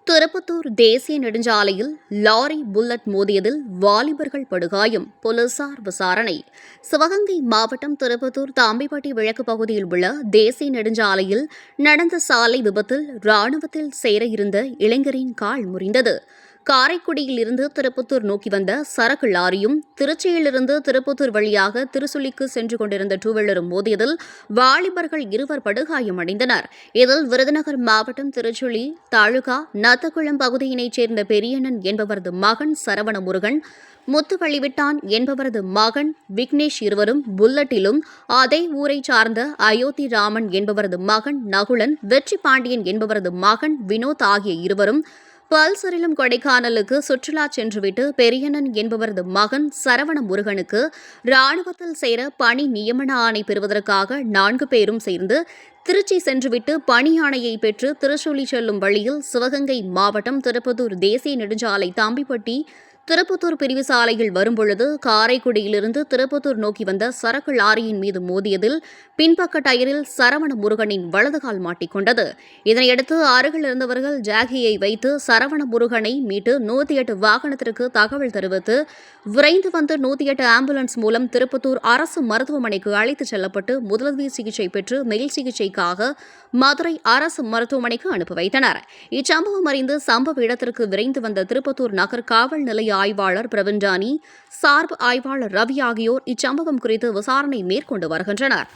திருப்பத்தூர் தேசிய நெடுஞ்சாலையில் lorry bullet மோதியதில் வாலிபர்கள் படுகாயம், போலீசார் விசாரணை. சிவகங்கை மாவட்டம் திருப்பத்தூர் தாம்பிப்பட்டி விளக்கு பகுதியில் உள்ள தேசிய நெடுஞ்சாலையில் நடந்த சாலை விபத்தில் ராணுவத்தில் சேர இருந்த இளைஞரின் கால் முறிந்தது. காரைக்குடியில் இருந்து திருப்பத்தூர் நோக்கி வந்த சரக்கு லாரியும் திருச்சியிலிருந்து திருப்பத்தூர் வழியாக திருச்சுழிக்கு சென்று கொண்டிருந்த டூவீலரும் மோதியதில் வாலிபர்கள் இருவர் படுகாயமடைந்தனர். இதில் விருதுநகர் மாவட்டம் திருச்சுழி தாலுகா நத்தக்குளம் பகுதியினைச் சேர்ந்த பெரியண்ணன் என்பவரது மகன் சரவணமுருகன், முத்துவழிவிட்டான் என்பவரது மகன் விக்னேஷ் இருவரும் புல்லட்டிலும், அதே ஊரைச் சார்ந்த அயோத்தி ராமன் என்பவரது மகன் நகுலன், வெற்றி பாண்டியன் என்பவரது மகன் வினோத் ஆகிய இருவரும் பல்சரிலும் கொடைக்கானலுக்கு சுற்றுலா சென்றுவிட்டு பெரியண்ணன் என்பவரது மகன் சரவண முருகனுக்கு ராணுவத்தில் சேர பணி நியமன ஆணை பெறுவதற்காக 4 பேரும் சேர்ந்து திருச்சி சென்றுவிட்டு பணி ஆணையை பெற்று திருச்சுழி செல்லும் வழியில் சிவகங்கை மாவட்டம் திருப்பத்தூர் தேசிய நெடுஞ்சாலை தாம்பிப்பட்டி திருப்பத்தூர் பிரிவு சாலையில் வரும்பொழுது காரைக்குடியிலிருந்து திருப்பத்தூர் நோக்கி வந்த சரக்கு லாரியின் மீது மோதியதில் பின்பக்க டயரில் சரவண முருகனின் வலதுகால் மாட்டிக்கொண்டது. இதனையடுத்து அருகில் இருந்தவர்கள் ஜாகியை வைத்து சரவண முருகனை மீட்டு 108 வாகனத்திற்கு தகவல் தெரிவித்து விரைந்து வந்து 108 ஆம்புலன்ஸ் மூலம் திருப்பத்தூர் அரசு மருத்துவமனைக்கு அழைத்துச் செல்லப்பட்டு முதலுதவி சிகிச்சை பெற்று மேல் சிகிச்சைக்காக மதுரை அரசு மருத்துவமனைக்கு அனுப்பி வைத்தனர். இச்சம்பவம் அறிந்து சம்பவ இடத்திற்கு விரைந்து வந்த திருப்பத்தூர் நகர் காவல் நிலைய ஆய்வாளர் பிரவீன்ராணி, சார்பு ஆய்வாளர் ரவி ஆகியோர் இச்சம்பவம் குறித்து விசாரணை மேற்கொண்டு வருகின்றனர்.